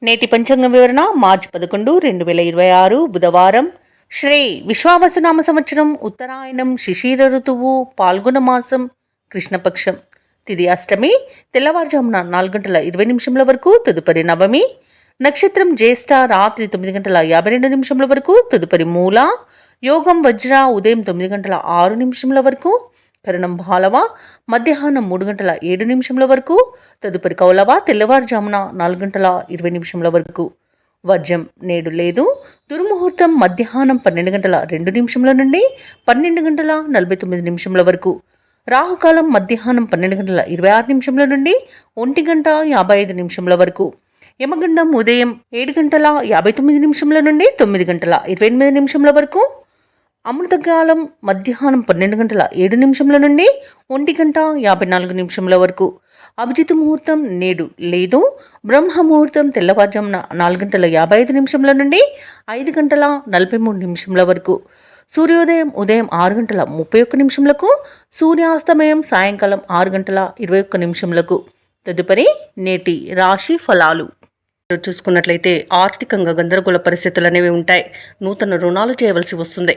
నేటి పంచాంగ వివరణ మార్చి 11, 2026 బుధవారం. శ్రీ విశ్వావసునామ సంవత్సరం, ఉత్తరాయణం, శిశిర ఋతువు, పాల్గొన మాసం, కృష్ణపక్షం. తిథి అష్టమి, తెల్లవారుజామున 4:20 వరకు, తదుపరి నవమి. నక్షత్రం జ్యేష్ఠ, రాత్రి 9:52 వరకు, తదుపరి మూల. యోగం వజ్ర, ఉదయం 9:06 వరకు, కరణం బాలవ, మధ్యాహ్నం 3:07 వరకు, తదుపరి కౌలవ, తెల్లవారుజామున 4:20 వరకు. వర్జం నేడు లేదు. దుర్ముహూర్తం మధ్యాహ్నం 12:02 నుండి 12:49 వరకు. రాహుకాలం మధ్యాహ్నం 12:26 నుండి 1:55 వరకు. యమగండం ఉదయం 7:59 నుండి 9:28 వరకు. అమృతకాలం మధ్యాహ్నం 12:07 నుండి 1:54 వరకు. అభిజిత్ ముహూర్తం నేడు లేదు. బ్రహ్మ ముహూర్తం తెల్లవారుజామున 4:55 నుండి 5:43 వరకు. సూర్యోదయం ఉదయం 6:31, సూర్యాస్తమయం సాయంకాలం 6:21. తదుపరి నేటి రాశి ఫలాలు చూసుకున్నట్లయితే ఆర్థికంగా గందరగోళ పరిస్థితులు అనేవి ఉంటాయి. నూతన రుణాలు చేయవలసి వస్తుంది.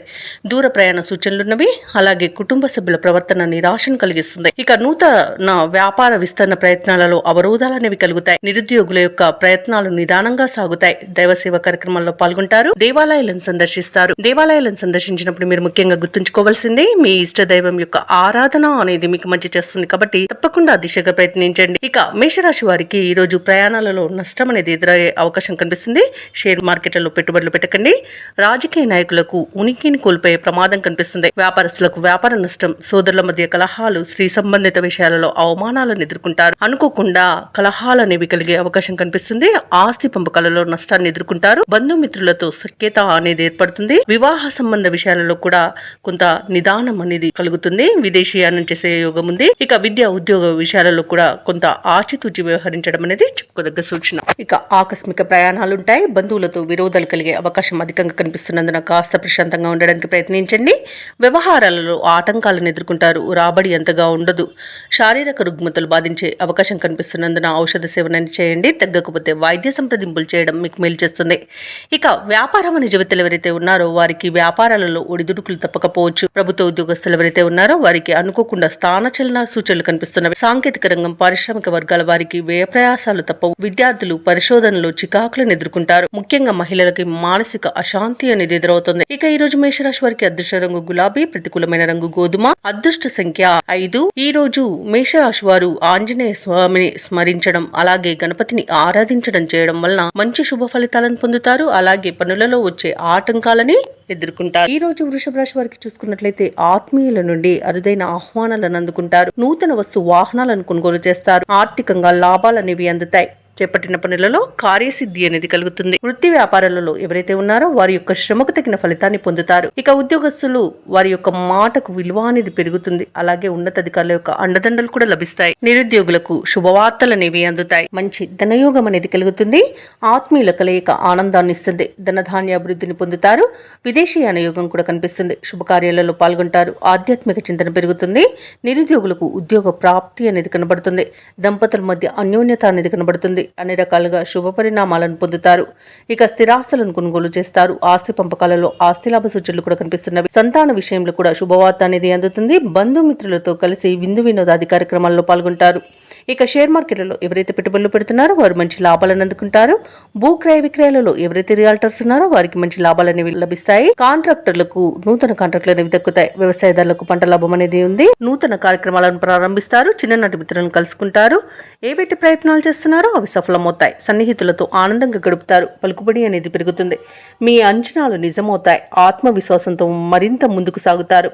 దూర ప్రయాణ సూచనలున్నవి. అలాగే కుటుంబ సభ్యుల ప్రవర్తన నిరాశను కలిగిస్తుంది. ఇక నూతన వ్యాపార విస్తరణ ప్రయత్నాలలో అవరోధాలు అనేవి కలుగుతాయి. నిరుద్యోగుల యొక్క ప్రయత్నాలు నిదానంగా సాగుతాయి. దైవ సేవ కార్యక్రమాల్లో పాల్గొంటారు. దేవాలయాలను సందర్శిస్తారు. దేవాలయాలను సందర్శించినప్పుడు మీరు ముఖ్యంగా గుర్తుంచుకోవాల్సింది మీ ఇష్ట దైవం యొక్క ఆరాధన అనేది మీకు మంచి చేస్తుంది. కాబట్టి తప్పకుండా దిశగా ప్రయత్నించండి. ఇక మేషరాశి వారికి ఈ రోజు ప్రయాణాలలో నష్టం అనేది ఎదురయ్యే అవకాశం కనిపిస్తుంది. షేర్ మార్కెట్లలో పెట్టుబడులు పెట్టకండి. రాజకీయ నాయకులకు ఉనికిని కోల్పోయే ప్రమాదం కనిపిస్తుంది. వ్యాపారస్తులకు వ్యాపార నష్టం, సోదరుల మధ్య కలహాలు, స్త్రీ సంబంధిత విషయాలలో అవమానాలను ఎదుర్కొంటారు. అనుకోకుండా కలహాలు అనేవి కలిగే అవకాశం కనిపిస్తుంది. ఆస్తి పంపకాలలో నష్టాన్ని ఎదుర్కొంటారు. బంధుమిత్రులతో సఖ్యత అనేది ఏర్పడుతుంది. వివాహ సంబంధ విషయాలలో కూడా కొంత నిదానం అనేది కలుగుతుంది. విదేశీయానం చేసే యోగం ఉంది. ఇక విద్య ఉద్యోగ విషయాలలో కూడా కొంత ఆచితూచి వ్యవహరించడం అనేది చెప్పుకోదగ్గ సూచన. ఇక ఆకస్మిక ప్రయాణాలుంటాయి. బంధువులతో విరోధాలు కలిగే అవకాశం అధికంగా కనిపిస్తున్నందున కాస్త ప్రశాంతంగా ఉండడానికి ప్రయత్నించండి. వ్యవహారాలలో ఆటంకాలను ఎదుర్కొంటారు. రాబడి అంతగా ఉండదు. శారీరక రుగ్మతలు బాధించే అవకాశం కనిపిస్తున్నందున ఔషధ సేవనాన్ని చేయండి. తగ్గకపోతే వైద్య సంప్రదింపులు చేయడం మీకు మేలు చేస్తుంది. ఇక వ్యాపారం అనే జీవితాలు ఎవరైతే ఉన్నారో వారికి వ్యాపారాలలో ఒడిదుడుకులు తప్పకపోవచ్చు. ప్రభుత్వ ఉద్యోగస్తులు ఎవరైతే ఉన్నారో వారికి అనుకోకుండా స్థానచలన సూచనలు కనిపిస్తున్నవి. సాంకేతిక రంగం, పారిశ్రామిక వర్గాల వారికి వ్యయ ప్రయాసాలు తప్పవు. విద్యార్థులు పరిశోధనలో చికాకులను ఎదుర్కొంటారు. ముఖ్యంగా మహిళలకి మానసిక అశాంతి అనేది ఎదురవుతుంది. ఇక ఈ రోజు మేషరాశి వారికి అదృష్ట రంగు గులాబీ, ప్రతికూలమైన రంగు గోధుమ, అదృష్ట సంఖ్య 5. ఈ రోజు మేషరాశి వారు ఆంజనేయ స్వామిని స్మరించడం, అలాగే గణపతిని ఆరాధించడం చేయడం వలన మంచి శుభ ఫలితాలను పొందుతారు. అలాగే పనులలో వచ్చే ఆటంకాలని ఎదుర్కొంటారు. ఈ రోజు వృషభ రాశి వారికి చూసుకున్నట్లయితే ఆత్మీయుల నుండి అరుదైన ఆహ్వానాలను అందుకుంటారు. నూతన వస్తు వాహనాలను కొనుగోలు చేస్తారు. ఆర్థికంగా లాభాలనేవి అందుతాయి. చేపట్టిన పనులలో కార్యసిద్ధి అనేది కలుగుతుంది. వృత్తి వ్యాపారాలలో ఎవరైతే ఉన్నారో వారి యొక్క శ్రమకు తగిన ఫలితాన్ని పొందుతారు. ఇక ఉద్యోగస్తులు వారి యొక్క మాటకు విలువ అనేది పెరుగుతుంది. అలాగే ఉన్నతాధికారుల యొక్క అండదండలు కూడా లభిస్తాయి. నిరుద్యోగులకు శుభవార్తలు అనేవి అందుతాయి. మంచి ధనయోగం అనేది కలుగుతుంది. ఆత్మీయుల కలయిక ఆనందాన్ని ఇస్తుంది. ధనధాన్య అభివృద్ధిని పొందుతారు. విదేశీయాన యోగం కూడా కనిపిస్తుంది. శుభకార్యాలలో పాల్గొంటారు. ఆధ్యాత్మిక చింతన పెరుగుతుంది. నిరుద్యోగులకు ఉద్యోగ ప్రాప్తి అనేది కనబడుతుంది. దంపతుల మధ్య అన్యోన్యత అనేది కనబడుతుంది. అన్ని రకాలుగా శుభ పరిణామాలను పొందుతారు. ఇక స్థిరాస్తులను కొనుగోలు చేస్తారు. ఆస్తి పంపకాలలో ఆస్తి లాభ సూచనలు కూడా కనిపిస్తున్నవి. సంతాన విషయంలో కూడా శుభవార్త అనేది అందుతుంది. బంధుమిత్రులతో కలిసి విందు వినోదాది కార్యక్రమాల్లో పాల్గొంటారు. ఇక షేర్ మార్కెట్లలో ఎవరైతే పెట్టుబడులు పెడుతున్నారో వారు మంచి లాభాలను అందుకుంటారు. భూక్రయ విక్రయాలలో ఎవరైతే రియాల్టర్స్ ఉన్నారో వారికి మంచి లాభాలు అనేవి లభిస్తాయి. కాంట్రాక్టర్లకు నూతన కాంట్రాక్టులు అనేవి దక్కుతాయి. వ్యవసాయదారులకు పంట లాభం అనేది ఉంది. నూతన కార్యక్రమాలను ప్రారంభిస్తారు. చిన్ననాటి మిత్రులను కలుసుకుంటారు. ఏవైతే ప్రయత్నాలు చేస్తున్నారో అవి సఫలమవుతాయి. సన్నిహితులతో ఆనందంగా గడుపుతారు. పలుకుబడి అనేది పెరుగుతుంది. మీ అంచనాలు నిజమవుతాయి. ఆత్మవిశ్వాసంతో మరింత ముందుకు సాగుతారు.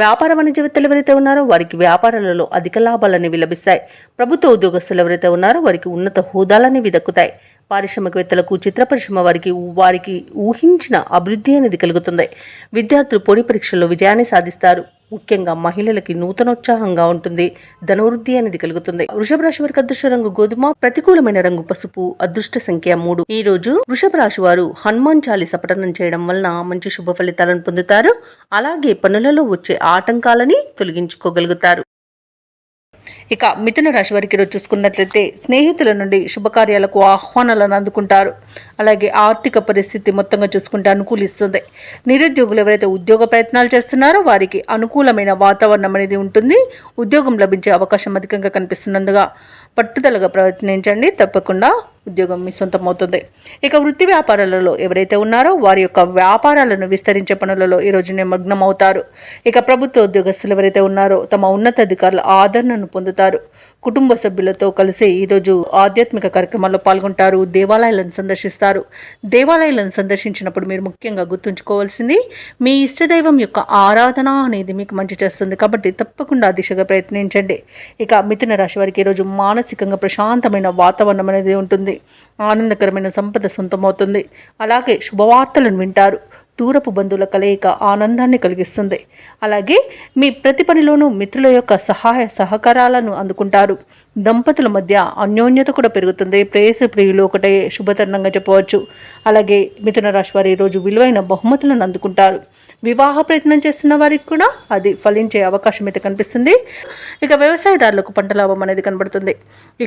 వ్యాపార వాణిజ్యవేత్తలు ఎవరైతే ఉన్నారో వారికి వ్యాపారాలలో అధిక లాభాలు అనేవి లభిస్తాయి. ప్రభుత్వ ఉద్యోగస్తులు ఎవరైతే ఉన్నారో వారికి ఉన్నత హోదాలనేవి దక్కుతాయి. పారిశ్రామికవేత్తలకు, చిత్ర పరిశ్రమ వారికి ఊహించిన అభివృద్ధి అనేది కలుగుతుంది. విద్యార్థులు పోటీ పరీక్షల్లో విజయాన్ని సాధిస్తారు. ముఖ్యంగా మహిళలకి నూతనోత్సాహంగా ఉంటుంది. ధనవృద్ధి అనేది కలుగుతుంది. వృషభ రాశి వారికి అదృష్ట రంగు గోధుమ, ప్రతికూలమైన రంగు పసుపు, అదృష్ట సంఖ్య 3. ఈ రోజు వృషభ రాశి వారు హనుమాన్ చాలీస పఠనం చేయడం వలన మంచి శుభ ఫలితాలను పొందుతారు. అలాగే పనులలో వచ్చే ఆటంకాలని తొలగించుకోగలుగుతారు. ఇక మిథున రాశి వారికి ఈరోజు చూసుకున్నట్లయితే స్నేహితుల నుండి శుభకార్యాలకు ఆహ్వానాలను అందుకుంటారు. అలాగే ఆర్థిక పరిస్థితి మొత్తంగా చూసుకుంటే అనుకూలిస్తుంది. నిరుద్యోగులు ఎవరైతే ఉద్యోగ ప్రయత్నాలు చేస్తున్నారో వారికి అనుకూలమైన వాతావరణం అనేది ఉంటుంది. ఉద్యోగం లభించే అవకాశం అధికంగా కనిపిస్తున్నందుగా పట్టుదలగా ప్రయత్నించండి, తప్పకుండా ఉద్యోగం మీ సొంతం అవుతుంది. ఇక వృత్తి వ్యాపారాలలో ఎవరైతే ఉన్నారో వారి యొక్క వ్యాపారాలను విస్తరించే పనులలో ఈరోజు నిమగ్నం అవుతారు. ఇక ప్రభుత్వ ఉద్యోగస్తులు ఎవరైతే ఉన్నారో తమ ఉన్నతాధికారుల ఆదరణను పొందుతారు. కుటుంబ సభ్యులతో కలిసి ఈరోజు ఆధ్యాత్మిక కార్యక్రమాల్లో పాల్గొంటారు. దేవాలయాలను సందర్శిస్తారు. దేవాలయాలను సందర్శించినప్పుడు మీరు ముఖ్యంగా గుర్తుంచుకోవాల్సింది మీ ఇష్టదైవం యొక్క ఆరాధన అనేది మీకు మంచి చేస్తుంది, కాబట్టి తప్పకుండా దిశగా ప్రయత్నించండి. ఇక మిథున రాశి వారికి ఈరోజు మానసికంగా ప్రశాంతమైన వాతావరణం అనేది ఉంటుంది. ఆనందకరమైన సంపద సొంతమవుతుంది. అలాగే శుభవార్తలను వింటారు. దూరపు బంధువుల కలయిక ఆనందాన్ని కలిగిస్తుంది. అలాగే మీ ప్రతి పనిలోనూ మిత్రుల యొక్క సహాయ సహకారాలను అందుకుంటారు. దంపతుల మధ్య అన్యోన్యత కూడా పెరుగుతుంది. ప్రేయసి ప్రియులు ఒకటే శుభతరుణంగా చెప్పవచ్చు. అలాగే మిథున రాశి వారు ఈరోజు విలువైన బహుమతులను అందుకుంటారు. వివాహ ప్రయత్నం చేస్తున్న వారికి కూడా అది ఫలించే అవకాశం అయితే కనిపిస్తుంది. ఇక వ్యవసాయదారులకు పంట లాభం అనేది కనబడుతుంది.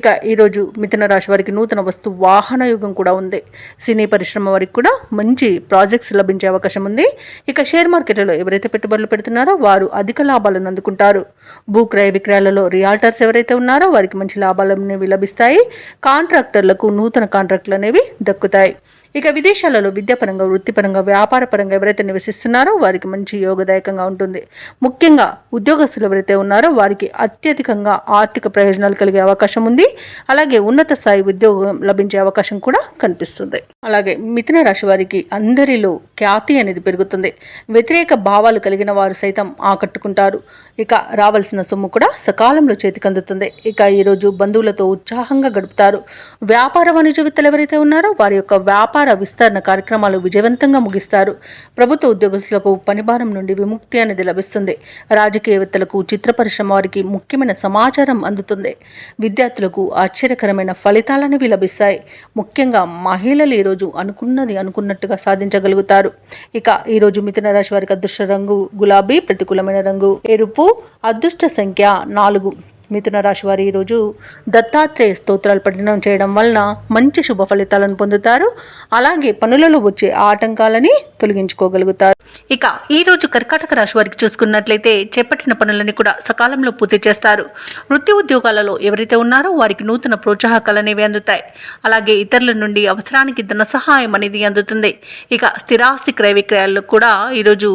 ఇక ఈరోజు మిథున రాశి వారికి నూతన వస్తు వాహన యుగం కూడా ఉంది. సినీ పరిశ్రమ వారికి కూడా మంచి ప్రాజెక్ట్స్ లభించే అవకాశం ఉంది. ఇక షేర్ మార్కెట్లలో ఎవరైతే పెట్టుబడులు పెడుతున్నారో వారు అధిక లాభాలను అందుకుంటారు. భూ క్రయ విక్రయాలలో రియాల్టర్స్ ఎవరైతే ఉన్నారో వారికి మంచి లాభాలు అనేవి లభిస్తాయి. కాంట్రాక్టర్లకు నూతన కాంట్రాక్టులు అనేవి దక్కుతాయి. ఇక విదేశాలలో విద్యాపరంగా, వృత్తిపరంగా, వ్యాపారపరంగా ఎవరైతే నివసిస్తున్నారో వారికి మంచి యోగదాయకంగా ఉంటుంది. ముఖ్యంగా ఉద్యోగస్తులు ఎవరైతే ఉన్నారో వారికి అత్యధికంగా ఆర్థిక ప్రయోజనాలు కలిగే అవకాశం ఉంది. అలాగే ఉన్నత స్థాయి ఉద్యోగం లభించే అవకాశం కూడా కనిపిస్తుంది. అలాగే మిథున రాశి వారికి అందరిలో ఖ్యాతి అనేది పెరుగుతుంది. వ్యతిరేక భావాలు కలిగిన వారు సైతం ఆకట్టుకుంటారు. ఇక రావాల్సిన సొమ్ము కూడా సకాలంలో చేతికి అందుతుంది. ఇక ఈరోజు బంధువులతో ఉత్సాహంగా గడుపుతారు. వ్యాపార వాణిజ్యవేత్తలు ఎవరైతే ఉన్నారో వారి యొక్క వ్యాపార విస్తరణ కార్యక్రమాలు విజయవంతంగా ముగిస్తారు. ప్రభుత్వ ఉద్యోగస్తులకు పనిభారం నుండి విముక్తి అనేది లభిస్తుంది. రాజకీయవేత్తలకు, చిత్ర పరిశ్రమ వారికి ముఖ్యమైన సమాచారం అందుతుంది. విద్యార్థులకు ఆశ్చర్యకరమైన ఫలితాలనేవి లభిస్తాయి. ముఖ్యంగా మహిళలు ఈరోజు అనుకున్నట్టుగా సాధించగలుగుతారు. ఇక ఈరోజు మిథున రాశి వారికి అదృష్ట రంగు గులాబీ, ప్రతికూలమైన రంగు ఎరుపు, అదృష్ట సంఖ్య 4. మిథున రాశి వారు ఈరోజు దత్తాత్రేయ స్తోత్రాలు పఠనం చేయడం వలన మంచి శుభ ఫలితాలను పొందుతారు. అలాగే పనులలో వచ్చే ఆటంకాలని తొలగించుకోగలుగుతారు. ఇక ఈరోజు కర్కాటక రాశి వారికి చూసుకున్నట్లయితే చేపట్టిన పనులని కూడా సకాలంలో పూర్తి చేస్తారు. వృత్తి ఉద్యోగాలలో ఎవరైతే ఉన్నారో వారికి నూతన ప్రోత్సాహకాలు అనేవి అందుతాయి. అలాగే ఇతరుల నుండి అవసరానికి ధన సహాయం అనేది అందుతుంది. ఇక స్థిరాస్తి క్రయ విక్రయాల్లో కూడా ఈరోజు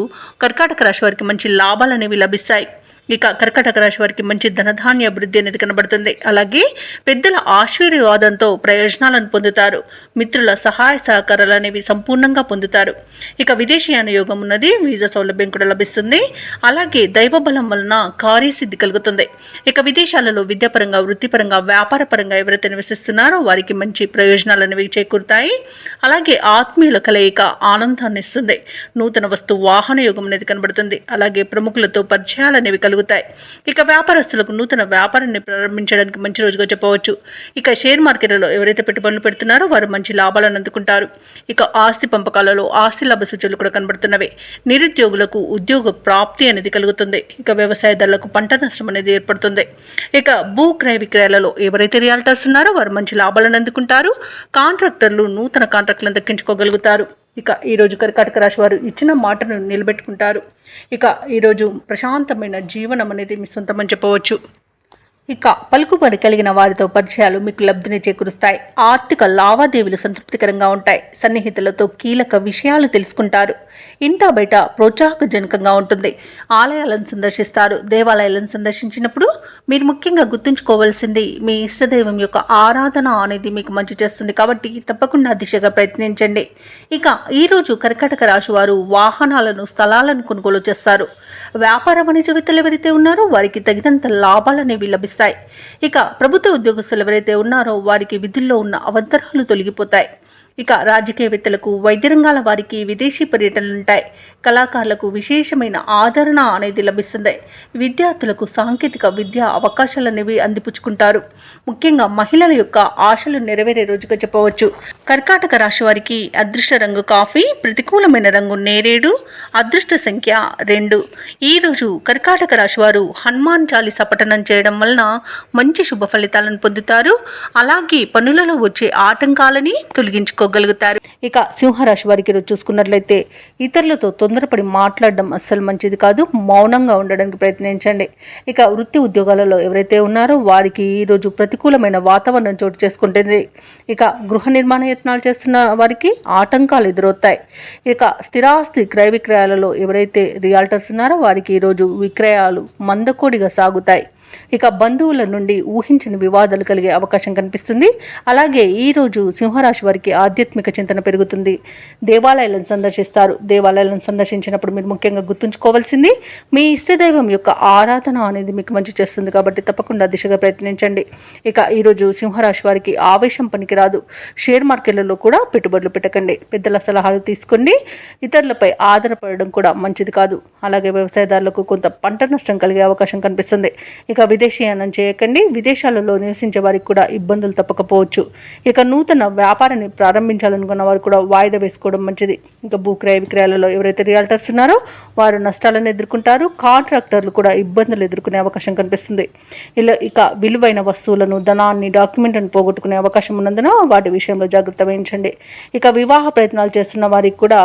కర్కాటక రాశి వారికి మంచి లాభాలు అనేవి లభిస్తాయి. ఇక కర్కాటక రాశి వారికి మంచి ధనధాన్య అభివృద్ధి అనేది కనబడుతుంది. అలాగే పెద్దల ఆశీర్వాదంతో ప్రయోజనాలను పొందుతారు. మిత్రుల సహాయ సహకారాలు అనేవి సంపూర్ణంగా పొందుతారు. ఇక విదేశీయాన యోగం ఉన్నది. వీసా సౌలభ్యం కూడా లభిస్తుంది. అలాగే దైవ బలం వలన కార్యసిద్ధి కలుగుతుంది. ఇక విదేశాలలో విద్యాపరంగా, వృత్తిపరంగా, వ్యాపారపరంగా ఎవరైతే నివసిస్తున్నారో వారికి మంచి ప్రయోజనాలు అనేవి చేకూరుతాయి. అలాగే ఆత్మీయుల కలయిక ఆనందాన్ని ఇస్తుంది. నూతన వస్తు వాహన యోగం అనేది కనబడుతుంది. అలాగే ప్రముఖులతో పరిచయాలు అనేవి కలుగుతాయి. ఇక వ్యాపారస్తులకు నూతన వ్యాపారాన్ని ప్రారంభించడానికి మంచి రోజుగా చెప్పవచ్చు. ఇక షేర్ మార్కెట్లలో ఎవరైతే పెట్టుబడులు పెడుతున్నారో వారు మంచి లాభాలను అందుకుంటారు. ఇక ఆస్తి పంపకాలలో ఆస్తి లాభ సూచనలు కూడా కనబడుతున్నవి. నిరుద్యోగులకు ఉద్యోగ ప్రాప్తి అనేది కలుగుతుంది. ఇక వ్యవసాయదారులకు పంట నష్టం అనేది ఏర్పడుతుంది. ఇక భూ క్రయ విక్రయాలలో ఎవరైతే రియాల్టర్స్ ఉన్నారో వారు మంచి లాభాలను అందుకుంటారు. కాంట్రాక్టర్లు నూతన కాంట్రాక్టులను దక్కించుకోగలుగుతారు. ఇక ఈరోజు కర్కాటక రాశి వారు ఇచ్చిన మాటను నిలబెట్టుకుంటారు. ఇక ఈరోజు ప్రశాంతమైన జీవనం అనేది మీ సొంతమని చెప్పవచ్చు. ఇక పలుకుబడి కలిగిన వారితో పరిచయాలు మీకు లబ్ధిని చేకూరుస్తాయి. ఆర్థిక లావాదేవీలు సంతృప్తికరంగా ఉంటాయి. సన్నిహితులతో కీలక విషయాలు తెలుసుకుంటారు. ఇంటా బయట ప్రోత్సాహకజనకంగా ఉంటుంది. ఆలయాలను సందర్శిస్తారు. దేవాలయాలను సందర్శించినప్పుడు మీరు ముఖ్యంగా గుర్తుంచుకోవాల్సింది మీ ఇష్టదైవం యొక్క ఆరాధన అనేది మీకు మంచి చేస్తుంది, కాబట్టి తప్పకుండా దిశగా ప్రయత్నించండి. ఇక ఈరోజు కర్కాటక రాశి వారు వాహనాలను, స్థలాలను కొనుగోలు చేస్తారు. వ్యాపార వాణిజ్యవేత్తలు ఎవరైతే ఉన్నారో వారికి తగినంత లాభాలనేవి లభిస్తాయి. ఇక ప్రభుత్వ ఉద్యోగస్తులు ఎవరైతే ఉన్నారో వారికి విధుల్లో ఉన్న అవంతరాలు తొలగిపోతాయి. ఇక రాజకీయవేత్తలకు, వైద్య రంగాల వారికి విదేశీ పర్యటనలుంటాయి. కళాకారులకు విశేషమైన ఆదరణ అనేది లభిస్తుంది. విద్యార్థులకు సాంకేతిక విద్యా అవకాశాలనేవి అందిపుచ్చుకుంటారు. ముఖ్యంగా మహిళల యొక్క ఆశలు నెరవేరే రోజుగా చెప్పవచ్చు. కర్కాటక రాశి వారికి అదృష్ట రంగు కాఫీ, ప్రతికూలమైన రంగు నేరేడు, అదృష్ట సంఖ్య 2. ఈరోజు కర్కాటక రాశి వారు హనుమాన్ చాలీసా పఠనం చేయడం వలన మంచి శుభ ఫలితాలను పొందుతారు. అలాగే పనులలో వచ్చే ఆటంకాలని తొలగించుకోగలుగుతారు. ఇక సింహరాశి వారికి ఈరోజు చూసుకున్నట్లయితే ఇతరులతో తొందరపడి మాట్లాడడం అస్సలు మంచిది కాదు. మౌనంగా ఉండడానికి ప్రయత్నించండి. ఇక వృత్తి ఉద్యోగాలలో ఎవరైతే ఉన్నారో వారికి ఈరోజు ప్రతికూలమైన వాతావరణం చోటు చేసుకుంటుంది. ఇక గృహ నిర్మాణ యత్నాలు చేస్తున్న వారికి ఆటంకాలు ఎదురవుతాయి. ఇక స్థిరాస్తి క్రయ విక్రయాలలో ఎవరైతే రియాల్టర్స్ ఉన్నారో వారికి ఈరోజు విక్రయాలు మందకోడిగా సాగుతాయి. ఇక బంధువుల నుండి ఊహించని వివాదాలు కలిగే అవకాశం కనిపిస్తుంది. అలాగే ఈరోజు సింహరాశి వారికి ఆధ్యాత్మిక చింతన పెరుగుతుంది. దేవాలయాలను సందర్శిస్తారు. దేవాలయాలను సందర్శించినప్పుడు మీరు ముఖ్యంగా గుర్తుంచుకోవాల్సింది మీ ఇష్టదైవం యొక్క ఆరాధన అనేది మీకు మంచి చేస్తుంది కాబట్టి తప్పకుండా దిశగా ప్రయత్నించండి. ఇక ఈరోజు సింహరాశి వారికి ఆవేశం పనికిరాదు. షేర్ మార్కెట్లలో కూడా పెట్టుబడులు పెట్టకండి. పెద్దల సలహాలు తీసుకోండి. ఇతరులపై ఆధారపడడం కూడా మంచిది కాదు. అలాగే వ్యవసాయదారులకు కొంత పంట నష్టం కలిగే అవకాశం కనిపిస్తుంది. ఇక విదేశీయానం చేయకండి. విదేశాలలో నివసించే వారికి కూడా ఇబ్బందులు తప్పకపోవచ్చు. ఇక నూతన వ్యాపారాన్ని ప్రారంభించాలనుకున్న వారు కూడా వాయిదా వేసుకోవడం మంచిది. ఇక భూక్రయ విక్రయాలలో ఎవరైతే రియాల్టర్స్ ఉన్నారో వారు నష్టాలను ఎదుర్కొంటారు. కాంట్రాక్టర్లు కూడా ఇబ్బందులు ఎదుర్కొనే అవకాశం కనిపిస్తుంది. ఇక విలువైన వస్తువులను, ధనాన్ని, డాక్యుమెంట్లను పోగొట్టుకునే అవకాశం ఉన్నందున వాటి విషయంలో జాగ్రత్త వహించండి. ఇక వివాహ ప్రయత్నాలు చేస్తున్న వారికి కూడా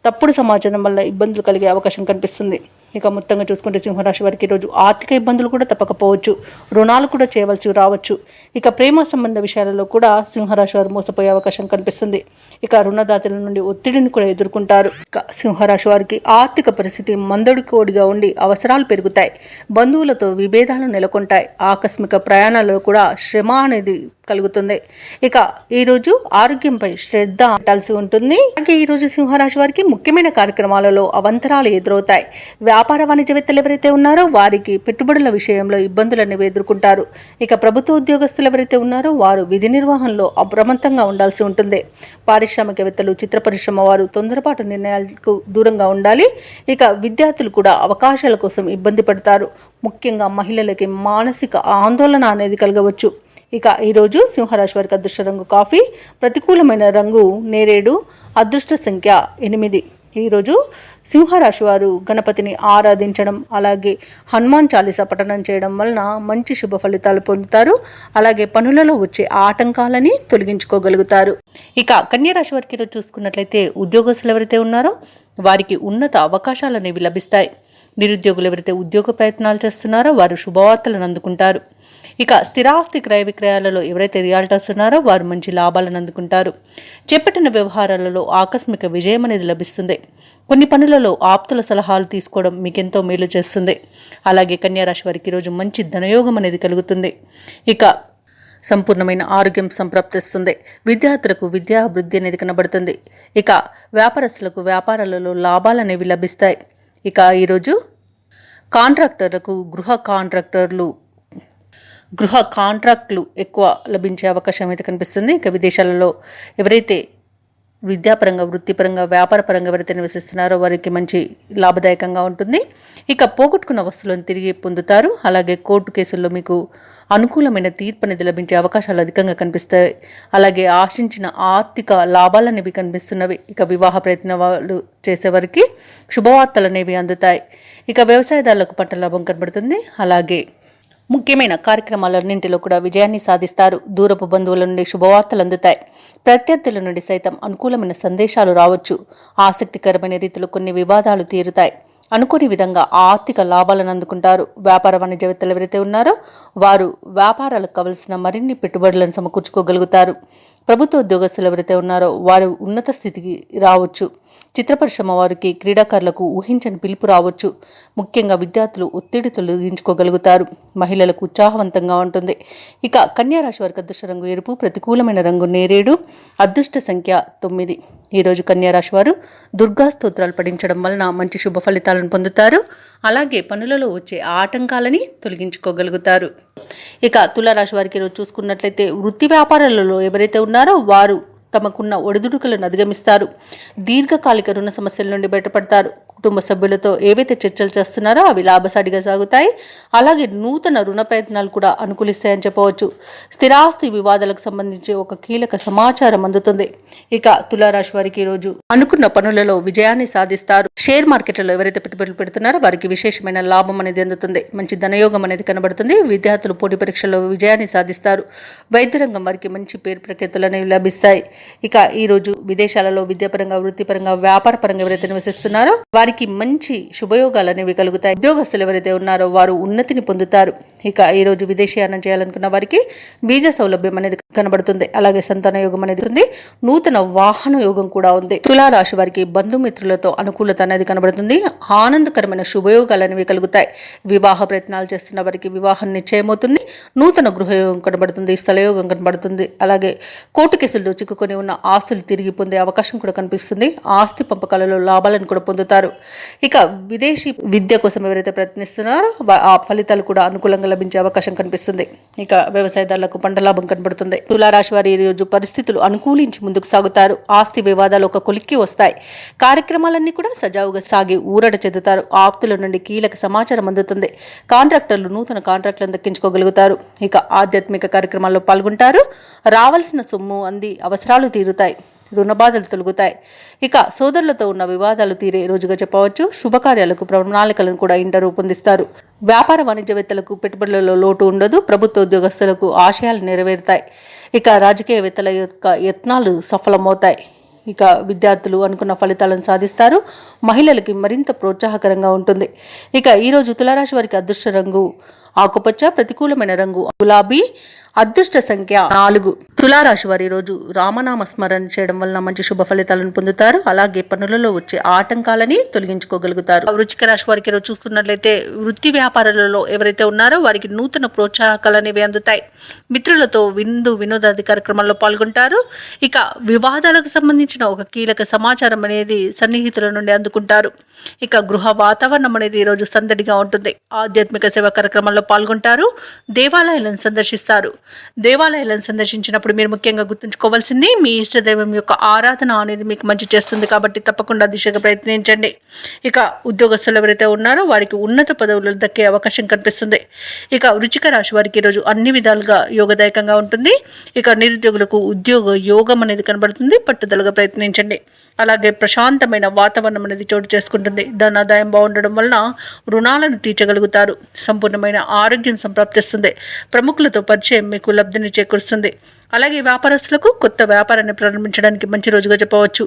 తప్పుడు సమాచారం వల్ల ఇబ్బందులు కలిగే అవకాశం కనిపిస్తుంది. ఇక మొత్తంగా చూసుకుంటే సింహరాశి వారికి ఈరోజు ఆర్థిక ఇబ్బందులు కూడా తప్పకపోవచ్చు. రుణాలు కూడా చేయవలసి రావచ్చు. ఇక ప్రేమ సంబంధ విషయాలలో కూడా సింహరాశి వారు మోసపోయే అవకాశం కనిపిస్తుంది. ఇక రుణదాతల నుండి ఒత్తిడిని కూడా ఎదుర్కొంటారు. ఇక సింహరాశి వారికి ఆర్థిక పరిస్థితి మందడికోడిగా ఉండి అవసరాలు పెరుగుతాయి. బంధువులతో విభేదాలు నెలకొంటాయి. ఆకస్మిక ప్రయాణాలలో కూడా శ్రమ అనేది కలుగుతుంది. ఇక ఈరోజు ఆరోగ్యంపై శ్రద్ధ పెట్టాల్సి ఉంటుంది. అలాగే ఈరోజు సింహరాశి వారికి ముఖ్యమైన కార్యక్రమాలలో అవంతరాలు ఎదురవుతాయి. వ్యాపార వాణిజ్యవేత్తలు ఎవరైతే ఉన్నారో వారికి పెట్టుబడుల విషయంలో ఇబ్బందులు అనేవి ఎదుర్కొంటారు. ఇక ప్రభుత్వ ఉద్యోగస్తులు ఎవరైతే ఉన్నారో వారు విధి నిర్వహణలో అప్రమత్తంగా ఉండాల్సి ఉంటుంది. పారిశ్రామికవేత్తలు, చిత్ర పరిశ్రమ వారు తొందరపాటు నిర్ణయాలకు దూరంగా ఉండాలి. ఇక విద్యార్థులు కూడా అవకాశాల కోసం ఇబ్బంది పడతారు. ముఖ్యంగా మహిళలకి మానసిక ఆందోళన అనేది కలగవచ్చు. ఇక ఈరోజు సింహరాశి వారికి అదృష్ట రంగు కాఫీ, ప్రతికూలమైన రంగు నేరేడు, అదృష్ట సంఖ్య 8. ఈరోజు సింహరాశి వారు గణపతిని ఆరాధించడం, అలాగే హనుమాన్ చాలీసా పఠనం చేయడం వలన మంచి శుభ ఫలితాలు పొందుతారు. అలాగే పనులలో వచ్చే ఆటంకాలని తొలగించుకోగలుగుతారు. ఇక కన్యరాశి వారికి ఈరోజు చూసుకున్నట్లయితే ఉద్యోగస్తులు ఎవరైతే ఉన్నారో వారికి ఉన్నత అవకాశాలు అనేవి లభిస్తాయి. నిరుద్యోగులు ఎవరైతే ఉద్యోగ ప్రయత్నాలు చేస్తున్నారో వారు శుభవార్తలను అందుకుంటారు. ఇక స్థిరాస్తి క్రయ విక్రయాలలో ఎవరైతే రియాల్టర్స్ ఉన్నారో వారు మంచి లాభాలను అందుకుంటారు. చేపట్టిన వ్యవహారాలలో ఆకస్మిక విజయం అనేది లభిస్తుంది. కొన్ని పనులలో ఆప్తుల సలహాలు తీసుకోవడం మీకెంతో మేలు చేస్తుంది. అలాగే కన్యారాశి వారికి ఈరోజు మంచి ధనయోగం అనేది కలుగుతుంది. ఇక సంపూర్ణమైన ఆరోగ్యం సంప్రాప్తిస్తుంది. విద్యార్థులకు విద్యాభివృద్ధి అనేది కనబడుతుంది. ఇక వ్యాపారస్తులకు వ్యాపారాలలో లాభాలు అనేవి లభిస్తాయి. ఇక ఈరోజు కాంట్రాక్టర్లకు గృహ కాంట్రాక్టులు ఎక్కువ లభించే అవకాశం అయితే కనిపిస్తుంది. ఇక విదేశాలలో ఎవరైతే విద్యాపరంగా, వృత్తిపరంగా, వ్యాపారపరంగా ఎవరైతే నివసిస్తున్నారో వారికి మంచి లాభదాయకంగా ఉంటుంది. ఇక పోగొట్టుకున్న వస్తువులను తిరిగి పొందుతారు. అలాగే కోర్టు కేసుల్లో మీకు అనుకూలమైన తీర్పు అనేది లభించే అవకాశాలు అధికంగా కనిపిస్తాయి. అలాగే ఆశించిన ఆర్థిక లాభాలు అనేవి కనిపిస్తున్నవి. ఇక వివాహ ప్రయత్నాలు చేసేవారికి శుభవార్తలు అనేవి అందుతాయి. ఇక వ్యవసాయదారులకు పంట లాభం కనబడుతుంది. అలాగే ముఖ్యమైన కార్యక్రమాలన్నింటిలో కూడా విజయాన్ని సాధిస్తారు. దూరపు బంధువుల నుండి శుభవార్తలు అందుతాయి. ప్రత్యర్థుల నుండి సైతం అనుకూలమైన సందేశాలు రావచ్చు. ఆసక్తికరమైన రీతిలో కొన్ని వివాదాలు తీరుతాయి. అనుకోని విధంగా ఆర్థిక లాభాలను అందుకుంటారు. వ్యాపార వాణిజ్యవేత్తలు ఎవరైతే ఉన్నారో వారు వ్యాపారాలకు కావలసిన మరిన్ని పెట్టుబడులను సమకూర్చుకోగలుగుతారు. ప్రభుత్వ ఉద్యోగస్తులు ఎవరైతే ఉన్నారో వారు ఉన్నత స్థితికి రావచ్చు. చిత్ర పరిశ్రమ వారికి, క్రీడాకారులకు ఊహించని పిలుపు రావచ్చు. ముఖ్యంగా విద్యార్థులు ఒత్తిడి తొలగించుకోగలుగుతారు. మహిళలకు ఉత్సాహవంతంగా ఉంటుంది. ఇక కన్యారాశి వారికి అదృష్ట రంగు ఎరుపు, ప్రతికూలమైన రంగు నేరేడు, అదృష్ట సంఖ్య 9. ఈరోజు కన్యారాశి వారు దుర్గా స్తోత్రాలు పఠించడం వలన మంచి శుభ ఫలితాలను పొందుతారు. అలాగే పనులలో వచ్చే ఆటంకాలని తొలగించుకోగలుగుతారు. ఇక తులారాశి వారికి ఈరోజు చూసుకున్నట్లయితే వృత్తి వ్యాపారాలలో ఎవరైతే ఉన్నారో వారు తమకున్న ఒడిదుడుకులను అధిగమిస్తారు. దీర్ఘకాలిక రుణ సమస్యల నుండి బయటపడతారు. కుటుంబ సభ్యులతో ఏవైతే చర్చలు చేస్తున్నారో అవి లాభసాటిగా సాగుతాయి. అలాగే నూతన రుణ ప్రయత్నాలు కూడా అనుకూలిస్తాయని చెప్పవచ్చు. స్థిరాస్తి వివాదాలకు సంబంధించి ఒక కీలక సమాచారం అందుతుంది. ఇక తులారాశి వారికి ఈరోజు అనుకున్న పనులలో విజయాన్ని సాధిస్తారు. షేర్ మార్కెట్లలో ఎవరైతే పెట్టుబడులు పెడుతున్నారో వారికి విశేషమైన లాభం అనేది అందుతుంది. మంచి ధనయోగం అనేది కనబడుతుంది. విద్యార్థులు పోటీ పరీక్షల్లో విజయాన్ని సాధిస్తారు. వైద్య రంగం వారికి మంచి పేరు ప్రఖ్యాతులు అనేవి లభిస్తాయి. ఇక ఈరోజు విదేశాలలో విద్యాపరంగా, వృత్తిపరంగా, వ్యాపార పరంగా ఎవరైతే నివసిస్తున్నారో వారికి మంచి శుభయోగాలు అనేవి కలుగుతాయి. ఉద్యోగస్తులు ఎవరైతే ఉన్నారో వారు ఉన్నతిని పొందుతారు. ఇక ఈ రోజు విదేశీయానం చేయాలనుకున్న వారికి వీసా సౌలభ్యం అనేది కనబడుతుంది. అలాగే సంతాన యోగం అనేది ఉంది. నూతన వాహన యోగం కూడా ఉంది. తులారాశి వారికి బంధుమిత్రులతో అనుకూలత అనేది కనబడుతుంది. ఆనందకరమైన శుభయోగాలు అనేవి కలుగుతాయి. వివాహ ప్రయత్నాలు చేస్తున్న వారికి వివాహం నిశ్చయమవుతుంది. నూతన గృహయోగం కనబడుతుంది. స్థలయోగం కనబడుతుంది. అలాగే కోర్టు కేసుల్లో చిక్కుకొని ఉన్న ఆస్తులు తిరిగి పొందే అవకాశం కూడా కనిపిస్తుంది. ఆస్తి పంపకాలలో లాభాలను కూడా పొందుతారు. ఇక విదేశీ విద్య కోసం ఎవరైతే ప్రయత్నిస్తున్నారో ఆ ఫలితాలు కూడా అనుకూలంగా లభించే అవకాశం కనిపిస్తుంది. ఇక వ్యవసాయదారులకు పంట లాభం కనబడుతుంది. తులారాశి వారి ఈ రోజు పరిస్థితులు అనుకూలించి ముందుకు సాగుతారు. ఆస్తి వివాదాలు ఒక కొలిక్కి వస్తాయి. కార్యక్రమాలన్నీ కూడా సజావుగా సాగి ఊరట చెందుతారు. ఆప్తుల నుండి కీలక సమాచారం అందుతుంది. కాంట్రాక్టర్లు నూతన కాంట్రాక్టులను దక్కించుకోగలుగుతారు. ఇక ఆధ్యాత్మిక కార్యక్రమాల్లో పాల్గొంటారు. రావాల్సిన సొమ్ము అంది అవసరాలు తీరుతాయి. రుణ బాధలు తొలగుతాయి. ఇక సోదరులతో ఉన్న వివాదాలు తీరే రోజుగా చెప్పవచ్చు. శుభకార్యాలకు ప్రణాళికలను కూడా ఇంట రూపొందిస్తారు. వ్యాపార వాణిజ్యవేత్తలకు పెట్టుబడులలో లోటు ఉండదు. ప్రభుత్వ ఉద్యోగస్తులకు ఆశయాలు నెరవేరుతాయి. ఇక రాజకీయవేత్తల యొక్క యత్నాలు సఫలమవుతాయి. ఇక విద్యార్థులు అనుకున్న ఫలితాలను సాధిస్తారు. మహిళలకి మరింత ప్రోత్సాహకరంగా ఉంటుంది. ఇక ఈరోజు తులారాశి వారికి అదృష్ట రంగు ఆకుపచ్చ, ప్రతికూలమైన రంగు గులాబీ, అదృష్ట సంఖ్య 4. తులారాశి వారి రోజు రామనామ స్మరణ చేయడం వలన మంచి శుభ ఫలితాలను పొందుతారు. అలాగే పనులలో వచ్చే ఆటంకాలని తొలగించుకోగలుగుతారు. వృశ్చిక రాశి వారికి రోజు చూసుకున్నట్లయితే వృత్తి వ్యాపారాలలో ఎవరైతే ఉన్నారో వారికి నూతన ప్రోత్సాహకాలు అనేవి అందుతాయి. మిత్రులతో వినోదాది కార్యక్రమాల్లో పాల్గొంటారు. ఇక వివాదాలకు సంబంధించిన ఒక కీలక సమాచారం అనేది సన్నిహితుల నుండి అందుకుంటారు. ఇక గృహ వాతావరణం అనేది ఈరోజు సందడిగా ఉంటుంది. ఆధ్యాత్మిక సేవా కార్యక్రమాల్లో పాల్గొంటారు. దేవాలయాలను సందర్శిస్తారు. దేవాలయాలను సందర్శించినప్పుడు మీరు ముఖ్యంగా గుర్తుంచుకోవాల్సింది మీ ఇష్టదైవం యొక్క ఆరాధన అనేది మీకు మంచి చేస్తుంది. కాబట్టి తప్పకుండా దిశగా ప్రయత్నించండి. ఇక ఉద్యోగస్తులు ఎవరైతే ఉన్నారో వారికి ఉన్నత పదవులు దక్కే అవకాశం కనిపిస్తుంది. ఇక వృశ్చిక రాశి వారికి ఈరోజు అన్ని విధాలుగా యోగదాయకంగా ఉంటుంది. ఇక నిరుద్యోగులకు ఉద్యోగ యోగం అనేది కనబడుతుంది. పట్టుదలగా ప్రయత్నించండి. అలాగే ప్రశాంతమైన వాతావరణం అనేది చోటు చేసుకుంటుంది. ధనాదాయం బాగుండడం వలన రుణాలను తీర్చగలుగుతారు. సంపూర్ణమైన ఆరోగ్యం సంప్రాప్తిస్తుంది. ప్రముఖులతో పరిచయం మీకు లబ్ధిని చేకూరుస్తుంది. అలాగే వ్యాపారస్తులకు కొత్త వ్యాపారాన్ని ప్రారంభించడానికి మంచి రోజుగా చెప్పవచ్చు.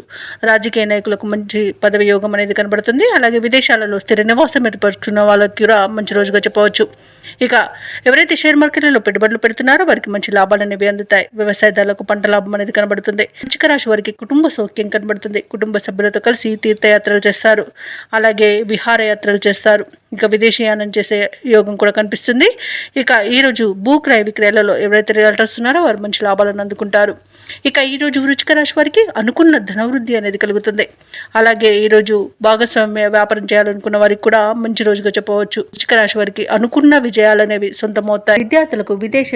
రాజకీయ నాయకులకు మంచి పదవి యోగం అనేది కనబడుతుంది. అలాగే విదేశాలలో స్థిర నివాసం ఏర్పరుచుకున్న వాళ్ళకి కూడా మంచి రోజుగా చెప్పవచ్చు. ఇక ఎవరైతే షేర్ మార్కెట్లలో పెట్టుబడులు పెడుతున్నారో వారికి మంచి లాభాలు అనేవి అందుతాయి. వ్యవసాయదారులకు పంట లాభం అనేది కనబడుతుంది. వృశ్చిక రాశి వారికి కుటుంబ సౌఖ్యం కనబడుతుంది. కుటుంబ సభ్యులతో కలిసి తీర్థయాత్రలు చేస్తారు. అలాగే విహారయాత్రలు చేస్తారు. ఇక విదేశీయానం చేసే యోగం కూడా కనిపిస్తుంది. ఇక ఈరోజు భూక్రయ విక్రయాలలో ఎవరైతే రియల్టర్స్ ఉన్నారో వారు మంచి లాభాలను అందుకుంటారు. ఇక ఈరోజు వృశ్చిక రాశి వారికి అనుకున్న ధనవృద్ధి అనేది కలుగుతుంది. అలాగే ఈరోజు భాగస్వామ్య వ్యాపారం చేయాలనుకున్న వారికి కూడా మంచి రోజుగా చెప్పవచ్చు. వృశ్చిక రాశి వారికి అనుకున్న విజయాలు అనేవి సొంతమవుతాయి. విద్యార్థులకు విదేశ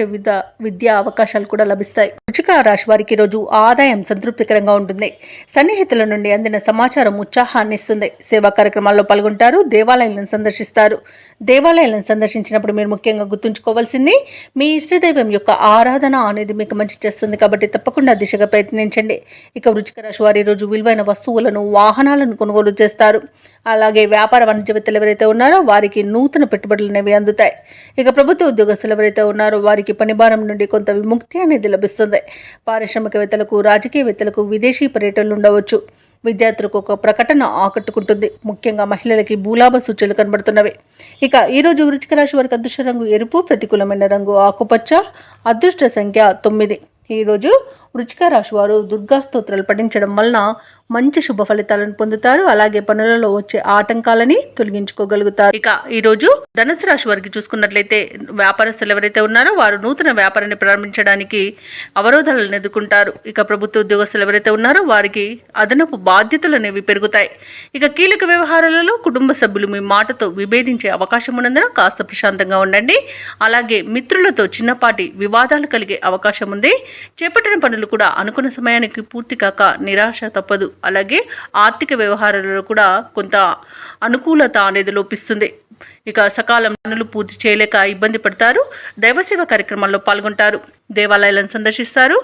విద్యా అవకాశాలు కూడా లభిస్తాయి. వృశ్చిక రాశి వారికి ఈరోజు ఆదాయం సంతృప్తికరంగా ఉంటుంది. సన్నిహితుల నుండి అందిన సమాచారం ఉత్సాహాన్ని ఇస్తుంది. సేవా కార్యక్రమాల్లో పాల్గొంటారు. దేవాలయాలను సందర్శిస్తారు. దేవాలయాలను సందర్శించినప్పుడు మీరు ముఖ్యంగా గుర్తుంచుకోవాల్సింది మీ ఇష్టదైవం యొక్క ఆరాధన అనేది మీకు మంచి చేస్తుంది. కాబట్టి తప్పకుండా దిశగా ప్రయత్నించండి. ఇక వృశ్చిక రాశి వారి రోజు విలువైన వస్తువులను, వాహనాలను కొనుగోలు చేస్తారు. అలాగే వ్యాపార వాణిజ్యవేత్తలు ఎవరైతే ఉన్నారో వారికి నూతన పెట్టుబడులు అనేవి అందుతాయి. ఇక ప్రభుత్వ ఉద్యోగస్తులు ఎవరైతే ఉన్నారో వారికి పనిభారం నుండి కొంత విముక్తి అనేది లభిస్తుంది. పారిశ్రామికవేత్తలకు, రాజకీయవేత్తలకు విదేశీ పర్యటనలు ఉండవచ్చు. విద్యార్థులకు ఒక ప్రకటన ఆకట్టుకుంటుంది. ముఖ్యంగా మహిళలకి భూలాభ సూచనలు కనబడుతున్నవి. ఇక ఈరోజు వృశ్చిక రాశి వారికి అదృష్ట రంగు ఎరుపు, ప్రతికూలమైన రంగు ఆకుపచ్చ, అదృష్ట సంఖ్య 9. ఈరోజు వృశ్చిక రాశి వారు దుర్గా స్తోత్రాలు పఠించడం వలన మంచి శుభ ఫలితాలను పొందుతారు. అలాగే పనులలో వచ్చే ఆటంకాలని తొలగించుకోగలుగుతారు. ఇక ఈరోజు ధనుసు రాశి వారికి చూసుకున్నట్లయితే వ్యాపారస్తులు ఎవరైతే ఉన్నారో వారు నూతన వ్యాపారాన్ని ప్రారంభించడానికి అవరోధాలను ఎదుర్కొంటారు. ఇక ప్రభుత్వ ఉద్యోగస్తులు ఎవరైతే ఉన్నారో వారికి అదనపు బాధ్యతలు అనేవి పెరుగుతాయి. ఇక కీలక వ్యవహారాలలో కుటుంబ సభ్యులు మీ మాటతో విభేదించే అవకాశం ఉన్నందున కాస్త ప్రశాంతంగా ఉండండి. అలాగే మిత్రులతో చిన్నపాటి వివాదాలు కలిగే అవకాశం ఉంది. చేపట్టిన పనులు పనులు కూడా అనుకున్న సమయానికి పూర్తి కాక నిరాశ తప్పదు. అలాగే ఆర్థిక వ్యవహారాలలో కూడా కొంత అనుకూలత అనేది లోపిస్తుంది. ఇక సకాలం పనులు పూర్తి చేయలేక ఇబ్బంది పడతారు. దైవసేవ కార్యక్రమాల్లో పాల్గొంటారు. దేవాలయాలను సందర్శిస్తారు.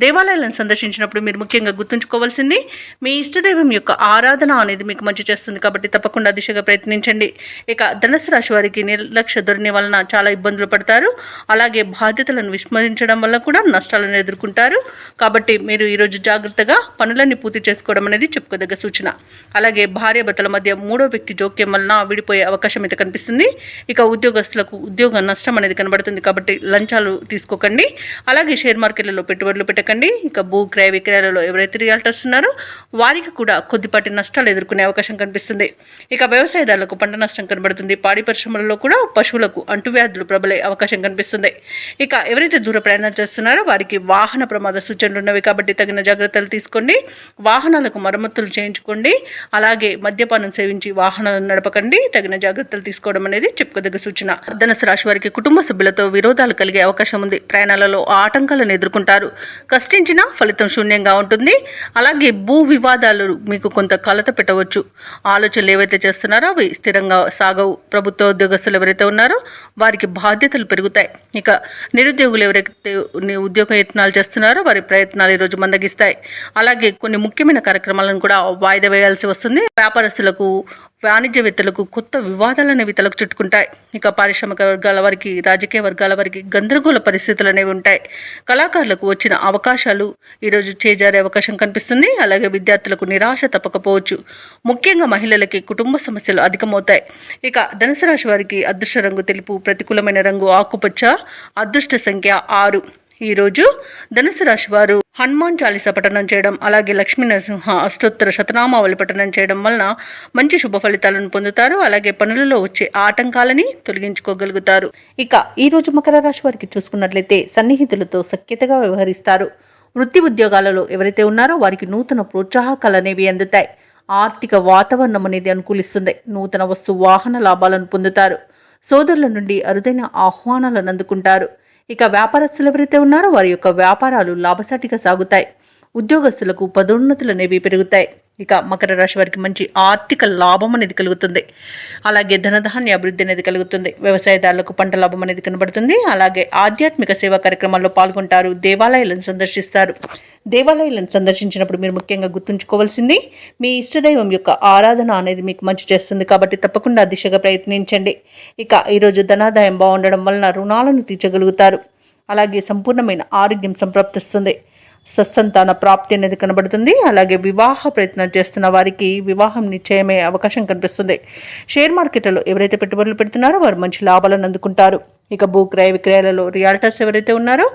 దేవాలయాలను సందర్శించినప్పుడు మీరు ముఖ్యంగా గుర్తుంచుకోవాల్సింది మీ ఇష్టదైవం యొక్క ఆరాధన అనేది మీకు మంచి చేస్తుంది కాబట్టి తప్పకుండా దిశగా ప్రయత్నించండి. ఇక ధనుసు రాశి వారికి నిర్లక్ష్య ధోరణి వలన చాలా ఇబ్బందులు పడతారు. అలాగే బాధ్యతలను విస్మరించడం వల్ల కూడా నష్టాలను ఎదుర్కొంటారు. కాబట్టి మీరు ఈరోజు జాగ్రత్తగా పనులన్నీ పూర్తి చేసుకోవడం అనేది చెప్పుకోదగ్గ సూచన. అలాగే భార్యాభర్తల మధ్య మూడో వ్యక్తి జోక్యం వలన విడిపోయే అవకాశం అయితే కనిపిస్తుంది. ఇక ఉద్యోగస్తులకు ఉద్యోగ నష్టం అనేది కనబడుతుంది కాబట్టి లంచాలు తీసుకోకండి. అలాగే షేర్ మార్కెట్లలో పెట్టుబడులు పెట్టకండి. ఇక భూ క్రయ విక్రయాలలో ఎవరైతే రియాల్టర్స్ ఉన్నారో వారికి కూడా కొద్దిపాటి నష్టాలు ఎదుర్కొనే అవకాశం కనిపిస్తుంది. ఇక వ్యవసాయదారులకు పంట నష్టం కనబడుతుంది. పాడి పరిశ్రమలలో కూడా పశువులకు అంటువ్యాధులు ప్రబలే అవకాశం కనిపిస్తుంది. ఇక ఎవరైతే దూర ప్రయాణం చేస్తున్నారో వారికి వాహన ప్రమాద సూచనలు ఉన్నవి కాబట్టి తగిన జాగ్రత్తలు తీసుకోండి. వాహనాలకు మరమ్మతులు చేయించుకోండి. అలాగే మద్యపానం సేవించి వాహనాలను నడపకండి. తగిన జాగ్రత్తలు తీసుకోవడం అనేది చెప్పుకోదగ్గ సూచన. ధనుసు రాశి వారికి కుటుంబ సభ్యులతో విరోధాలు కలిగే అవకాశం ఉంది. ప్రయాణాలలో ఆటంకాలను ఎదుర్కొంటారు. కష్టించినా ఫలితం శూన్యంగా ఉంటుంది. అలాగే భూ వివాదాలు మీకు కొంత కలత పెట్టవచ్చు. ఆలోచనలు ఏవైతే చేస్తున్నారో అవి స్థిరంగా సాగవు. ప్రభుత్వ ఉద్యోగస్తులు ఎవరైతే ఉన్నారో వారికి బాధ్యతలు పెరుగుతాయి. ఇక నిరుద్యోగులు ఎవరైతే ఉద్యోగ యత్నాలు చేస్తున్నారో వారి ప్రయత్నాలు ఈరోజు మందగిస్తాయి. అలాగే కొన్ని ముఖ్యమైన కార్యక్రమాలను కూడా వాయిదా వేయాల్సి వస్తుంది. వ్యాపారస్తులకు వాణిజ్యవేత్తలకు కొత్త వివాదాలు అనేవి తలకు చుట్టుకుంటాయి. ఇక పారిశ్రామిక వర్గాల వారికి రాజకీయ వర్గాల వారికి గందరగోళ పరిస్థితులు అనేవి ఉంటాయి. కళాకారులకు వచ్చిన అవకాశాలు ఈరోజు చేజారే అవకాశం కనిపిస్తుంది. అలాగే విద్యార్థులకు నిరాశ తప్పకపోవచ్చు. ముఖ్యంగా మహిళలకి కుటుంబ సమస్యలు అధికమవుతాయి. ఇక ధనుసు రాశి వారికి అదృష్ట రంగు తెలుపు, ప్రతికూలమైన రంగు ఆకుపచ్చ, అదృష్ట సంఖ్య 6. ఈరోజు ధనుసు రాశి వారు హనుమాన్ చాలీసా పఠనం చేయడం, అలాగే లక్ష్మీ నరసింహ అష్టోత్తర శతనామావళి పఠనం చేయడం వలన మంచి శుభ ఫలితాలను పొందుతారు. అలాగే పనులలో వచ్చే ఆటంకాలని తొలగించుకోగలుగుతారు. ఇక ఈరోజు మకర రాశి వారికి చూసుకున్నట్లయితే సన్నిహితులతో సఖ్యతగా వ్యవహరిస్తారు. వృత్తి ఉద్యోగాలలో ఎవరైతే ఉన్నారో వారికి నూతన ప్రోత్సాహకాలు అనేవి అందుతాయి. ఆర్థిక వాతావరణం అనేది అనుకూలిస్తుంది. నూతన వస్తు వాహన లాభాలను పొందుతారు. సోదరుల నుండి అరుదైన ఆహ్వానాలను అందుకుంటారు. ఇక వ్యాపారస్తులు ఎవరైతే ఉన్నారో వారి యొక్క వ్యాపారాలు లాభసాటిగా సాగుతాయి. ఉద్యోగస్తులకు పదోన్నతులు అనేవి పెరుగుతాయి. ఇక మకర రాశి వారికి మంచి ఆర్థిక లాభం అనేది కలుగుతుంది. అలాగే ధనధాన్య అభివృద్ధి అనేది కలుగుతుంది. వ్యవసాయదారులకు పంట లాభం అనేది కనబడుతుంది. అలాగే ఆధ్యాత్మిక సేవా కార్యక్రమాల్లో పాల్గొంటారు. దేవాలయాలను సందర్శిస్తారు. దేవాలయాలను సందర్శించినప్పుడు మీరు ముఖ్యంగా గుర్తుంచుకోవాల్సింది మీ ఇష్టదైవం యొక్క ఆరాధన అనేది మీకు మంచి చేస్తుంది కాబట్టి తప్పకుండా దిశగా ప్రయత్నించండి. ఇక ఈరోజు ధనాదాయం బాగుండడం వలన రుణాలను తీర్చగలుగుతారు. అలాగే సంపూర్ణమైన ఆరోగ్యం సంప్రాప్తిస్తుంది. సత్సంతాన ప్రాప్తి అనేది కనబడుతుంది. అలాగే వివాహ ప్రయత్నం చేస్తున్న వారికి వివాహం నిశ్చయమయ్యే అవకాశం కనిపిస్తుంది. షేర్ మార్కెట్లలో ఎవరైతే పెట్టుబడులు పెడుతున్నారో వారు మంచి లాభాలను అందుకుంటారు. ఇక భూ క్రయ విక్రయాలలో రియాల్టర్స్ ఎవరైతే ఉన్నారో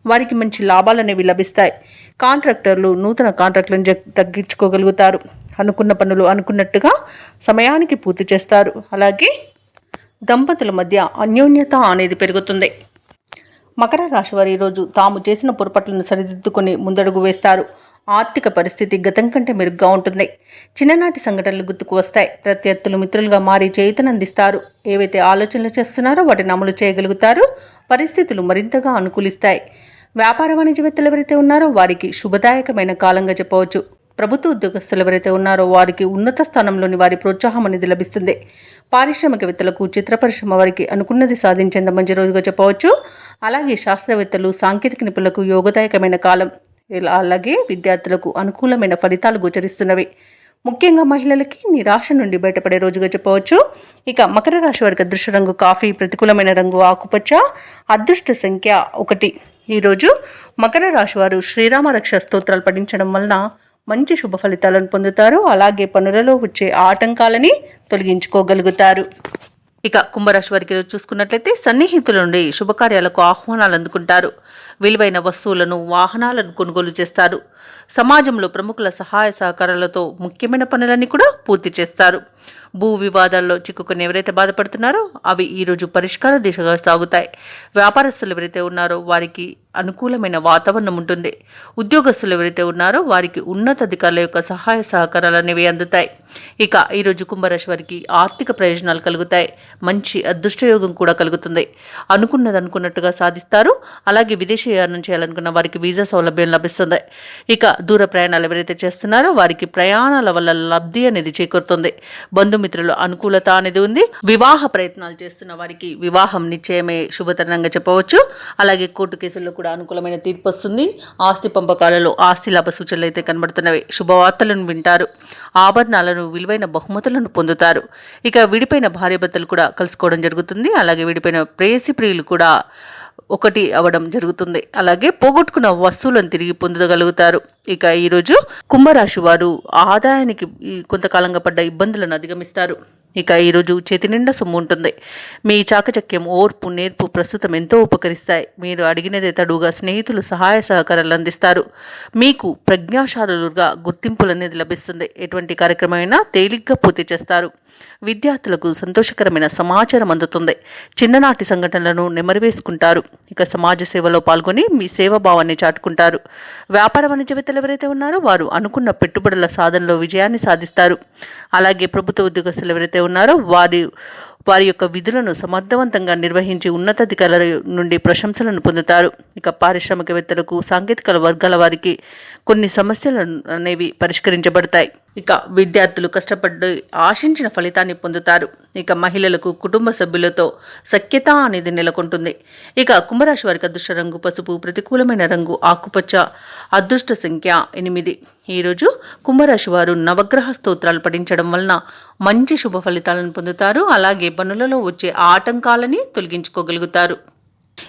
వారికి మంచి లాభాలు అనేవి లభిస్తాయి. కాంట్రాక్టర్లు నూతన కాంట్రాక్టులను తగ్గించుకోగలుగుతారు. అనుకున్న పనులు అనుకున్నట్టుగా సమయానికి పూర్తి చేస్తారు. అలాగే దంపతుల మధ్య అన్యోన్యత అనేది పెరుగుతుంది. మకర రాశి వారు ఈరోజు తాము చేసిన పొరపాట్లను సరిదిద్దుకొని ముందడుగు వేస్తారు. ఆర్థిక పరిస్థితి గతం కంటే మెరుగ్గా ఉంటుంది. చిన్ననాటి సంఘటనలు గుర్తుకు వస్తాయి. ప్రత్యర్థులు మిత్రులుగా మారి చేయుతనందిస్తారు. ఏవైతే ఆలోచనలు చేస్తున్నారో వాటిని అమలు చేయగలుగుతారు. పరిస్థితులు మరింతగా అనుకూలిస్తాయి. వ్యాపార వాణిజ్యవేత్తలు ఎవరైతే ఉన్నారో వారికి శుభదాయకమైన కాలంగా చెప్పవచ్చు. ప్రభుత్వ ఉద్యోగస్తులు ఎవరైతే ఉన్నారో వారికి ఉన్నత స్థానంలోని వారి ప్రోత్సాహం అనేది లభిస్తుంది. పారిశ్రామికవేత్తలకు చిత్ర పరిశ్రమ వారికి అనుకున్నది సాధించేంత మంచి రోజుగా చెప్పవచ్చు. అలాగే శాస్త్రవేత్తలు సాంకేతిక నిపుణులకు యోగదాయకమైన కాలం. అలాగే విద్యార్థులకు అనుకూలమైన ఫలితాలు గోచరిస్తున్నవి. ముఖ్యంగా మహిళలకి నిరాశ నుండి బయటపడే రోజుగా చెప్పవచ్చు. ఇక మకర రాశి వారికి అదృష్ట రంగు కాఫీ, ప్రతికూలమైన రంగు ఆకుపచ్చ, అదృష్ట సంఖ్య 1. ఈరోజు మకర రాశి వారు శ్రీరామ రక్ష స్తోత్రాలు పఠించడం వలన మంచి శుభ ఫలితాలను పొందుతారు. అలాగే పనులలో వచ్చే ఆటంకాలని తొలగించుకోగలుగుతారు. ఇక కుంభరాశి వారికి చూసుకున్నట్లయితే సన్నిహితుల నుండి శుభకార్యాలకు ఆహ్వానాలు అందుకుంటారు. విలువైన వస్తువులను వాహనాలను కొనుగోలు చేస్తారు. సమాజంలో ప్రముఖుల సహాయ సహకారాలతో ముఖ్యమైన పనులన్నీ కూడా పూర్తి చేస్తారు. భూ వివాదాల్లో చిక్కుకుని ఎవరైతే బాధపడుతున్నారో అవి ఈరోజు పరిష్కార దిశగా సాగుతాయి. వ్యాపారస్తులు ఎవరైతే ఉన్నారో వారికి అనుకూలమైన వాతావరణం ఉంటుంది. ఉద్యోగస్తులు ఎవరైతే ఉన్నారో వారికి ఉన్నతాధికారుల యొక్క సహాయ సహకారాలు అనేవి అందుతాయి. ఇక ఈరోజు కుంభరాశి వారికి ఆర్థిక ప్రయోజనాలు కలుగుతాయి. మంచి అదృష్టయోగం కూడా కలుగుతుంది. అనుకున్నది అనుకున్నట్టుగా సాధిస్తారు. అలాగే విదేశీ ప్రయాణం చేయాలనుకున్న వారికి వీసా సౌలభ్యం లభిస్తుంది. ఇక దూర ప్రయాణాలు ఎవరైతే చేస్తున్నారో వారికి ప్రయాణాల వల్ల లబ్ధి అనేది చేకూరుతుంది. బంధుమిత్రుల అనుకూలత అనేది ఉంది. వివాహ ప్రయత్నాలు చేస్తున్న వారికి వివాహం నిశ్చయమే శుభతరంగా చెప్పవచ్చు. అలాగే కోర్టు కేసుల్లో కూడా అనుకూలమైన తీర్పు వస్తుంది. ఆస్తి పంపకాలలో ఆస్తి లాభ సూచనలు అయితే కనబడుతున్నవి. శుభవార్తలను వింటారు. ఆభరణాలను, విలువైన బహుమతులను పొందుతారు. ఇక విడిపోయిన భార్యాభర్తలు కూడా కలుసుకోవడం జరుగుతుంది. అలాగే విడిపోయిన ప్రేయసి ప్రియులు కూడా ఒకటి అవ్వడం జరుగుతుంది. అలాగే పోగొట్టుకున్న వస్తువులను తిరిగి పొందగలుగుతారు. ఇక ఈరోజు కుంభరాశి వారు ఆదాయానికి కొంతకాలంగా పడ్డ ఇబ్బందులను అధిగమిస్తారు. ఇక ఈరోజు చేతి నిండా సొమ్ము ఉంటుంది. మీ చాకచక్యం, ఓర్పు, నేర్పు ప్రస్తుతం ఎంతో ఉపకరిస్తాయి. మీరు అడిగినదే తడుగా స్నేహితులు సహాయ సహకారాలు అందిస్తారు. మీకు ప్రజ్ఞాశాలుగా గుర్తింపులు అనేది లభిస్తుంది. ఎటువంటి కార్యక్రమమైనా తేలిగ్గా పూర్తి చేస్తారు. విద్యార్థులకు సంతోషకరమైన సమాచారం అందుతుంది. చిన్ననాటి సంఘటనలను నెమరువేసుకుంటారు. ఇక సమాజ సేవలో పాల్గొని మీ సేవాభావాన్ని చాటుకుంటారు. వ్యాపార వాణిజ్యవేత్తలు ఎవరైతే ఉన్నారో వారు అనుకున్న పెట్టుబడుల సాధనలో విజయాన్ని సాధిస్తారు. అలాగే ప్రభుత్వ ఉద్యోగస్తులు ఎవరైతే ఉన్నారో వారి యొక్క విధులను సమర్థవంతంగా నిర్వహించి ఉన్నతాధికారుల నుండి ప్రశంసలను పొందుతారు. ఇక పారిశ్రామికవేత్తలకు, సాంకేతిక వర్గాల వారికి కొన్ని సమస్యలు అనేవి పరిష్కరించబడతాయి. ఇక విద్యార్థులు కష్టపడి ఆశించిన ఫలితాన్ని పొందుతారు. ఇక మహిళలకు కుటుంబ సభ్యులతో సఖ్యత అనేది నెలకొంటుంది. ఇక కుంభరాశి వారికి అదృష్ట రంగు పసుపు, ప్రతికూలమైన రంగు ఆకుపచ్చ, అదృష్ట సంఖ్య 8. ఈరోజు కుంభరాశి వారు నవగ్రహ స్తోత్రాలు పఠించడం వలన మంచి శుభ ఫలితాలను పొందుతారు. అలాగే పనులలో వచ్చే ఆటంకాలని తొలగించుకోగలుగుతారు.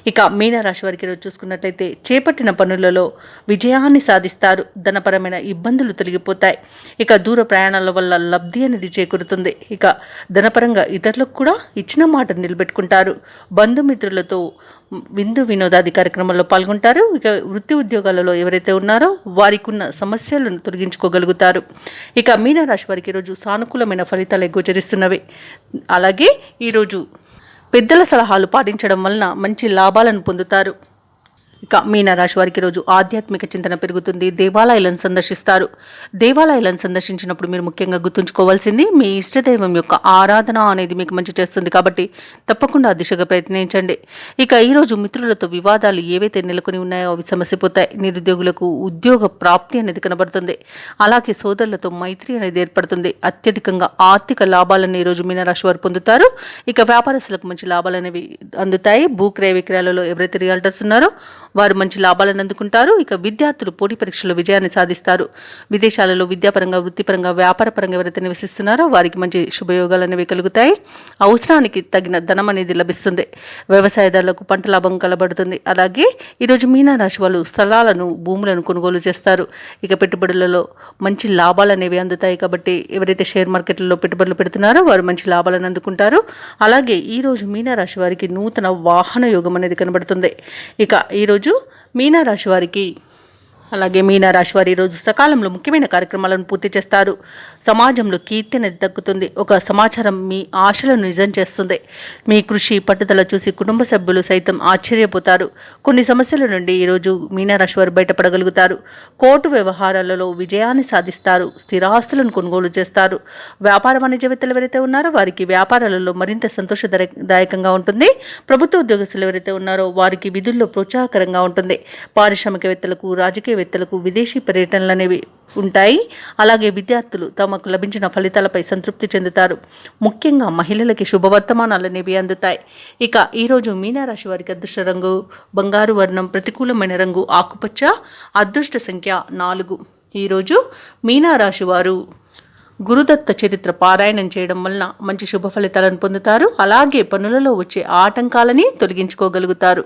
ఇక మీనరాశి వారికి ఈరోజు చూసుకున్నట్లయితే చేపట్టిన పనులలో విజయాన్ని సాధిస్తారు. ధనపరమైన ఇబ్బందులు తొలగిపోతాయి. ఇక దూర ప్రయాణాల వల్ల లబ్ధి అనేది చేకూరుతుంది. ఇక ధనపరంగా ఇతరులకు కూడా ఇచ్చిన మాట నిలబెట్టుకుంటారు. బంధుమిత్రులతో విందు వినోదాది కార్యక్రమాల్లో పాల్గొంటారు. ఇక వృత్తి ఉద్యోగాలలో ఎవరైతే ఉన్నారో వారికి ఉన్న సమస్యలను తొలగించుకోగలుగుతారు. ఇక మీనరాశి వారికి ఈరోజు సానుకూలమైన ఫలితాలు గోచరిస్తున్నవి. అలాగే ఈరోజు పెద్దల సలహాలు పాటించడం వలన మంచి లాభాలను పొందుతారు. ఇక మీనరాశి వారికి రోజు ఆధ్యాత్మిక చింతన పెరుగుతుంది. దేవాలయాలను సందర్శిస్తారు. దేవాలయాలను సందర్శించినప్పుడు మీరు ముఖ్యంగా గుర్తుంచుకోవాల్సింది మీ ఇష్టదైవం యొక్క ఆరాధన అనేది మీకు మంచి చేస్తుంది. కాబట్టి తప్పకుండా ఆ దిశగా ప్రయత్నించండి. ఇక ఈరోజు మిత్రులతో వివాదాలు ఏవైతే నెలకొని ఉన్నాయో అవి సమస్యపోతాయి. నిరుద్యోగులకు ఉద్యోగ ప్రాప్తి అనేది కనబడుతుంది. అలాగే సోదరులతో మైత్రి అనేది ఏర్పడుతుంది. అత్యధికంగా ఆర్థిక లాభాలను ఈరోజు మీనరాశి వారు పొందుతారు. ఇక వ్యాపారస్తులకు మంచి లాభాలు అనేవి అందుతాయి. భూక్రయ విక్రయాలలో ఎవరైతే రియల్టర్స్ ఉన్నారో వారు మంచి లాభాలను అందుకుంటారు. ఇక విద్యార్థులు పోటీ పరీక్షల్లో విజయాన్ని సాధిస్తారు. విదేశాలలో విద్యాపరంగా, వృత్తిపరంగా, వ్యాపారపరంగా ఎవరైతే నివసిస్తున్నారో వారికి మంచి శుభయోగాలు అనేవి కలుగుతాయి. అవసరానికి తగిన ధనం అనేది లభిస్తుంది. వ్యవసాయదారులకు పంట లాభం కలబడుతుంది. అలాగే ఈరోజు మీనరాశి వాళ్ళు స్థలాలను, భూములను కొనుగోలు చేస్తారు. ఇక పెట్టుబడులలో మంచి లాభాలు అనేవి అందుతాయి. కాబట్టి ఎవరైతే షేర్ మార్కెట్లలో పెట్టుబడులు పెడుతున్నారో వారు మంచి లాభాలను అందుకుంటారు. అలాగే ఈరోజు మీనరాశి వారికి నూతన వాహన యోగం అనేది కనబడుతుంది. ఇక ఈరోజు మీనరాశి వారికి అలాగే మీనరాశి వారి ఈరోజు సకాలంలో ముఖ్యమైన కార్యక్రమాలను పూర్తి చేస్తారు. సమాజంలో కీర్తి అనేది దక్కుతుంది. ఒక సమాచారం మీ ఆశలను నిజం చేస్తుంది. మీ కృషి, పట్టుదల చూసి కుటుంబ సభ్యులు సైతం ఆశ్చర్యపోతారు. కొన్ని సమస్యల నుండి ఈరోజు మీనరాశి వారు బయటపడగలుగుతారు. కోర్టు వ్యవహారాలలో విజయాన్ని సాధిస్తారు. స్థిరాస్తులను కొనుగోలు చేస్తారు. వ్యాపార వాణిజ్యవేత్తలు ఎవరైతే ఉన్నారో వారికి వ్యాపారాలలో మరింత సంతోషదాయకంగా ఉంటుంది. ప్రభుత్వ ఉద్యోగస్తులు ఎవరైతే ఉన్నారో వారికి విధుల్లో ప్రోత్సాహకరంగా ఉంటుంది. పారిశ్రామికవేత్తలకు, రాజకీయవేత్తలకు విదేశీ పర్యటనలు అనేవి ఉంటాయి. అలాగే విద్యార్థులు తమకు లభించిన ఫలితాలపై సంతృప్తి చెందుతారు. ముఖ్యంగా మహిళలకి శుభవర్తమానాలు అనేవి అందుతాయి. ఇక ఈరోజు మీనరాశి వారికి అదృష్ట రంగు బంగారు వర్ణం, ప్రతికూలమైన రంగు ఆకుపచ్చ, అదృష్ట సంఖ్య 4. ఈరోజు మీనరాశి వారు గురుదత్త చరిత్ర పారాయణం చేయడం వలన మంచి శుభ ఫలితాలను పొందుతారు. అలాగే పనులలో వచ్చే ఆటంకాలని తొలగించుకోగలుగుతారు.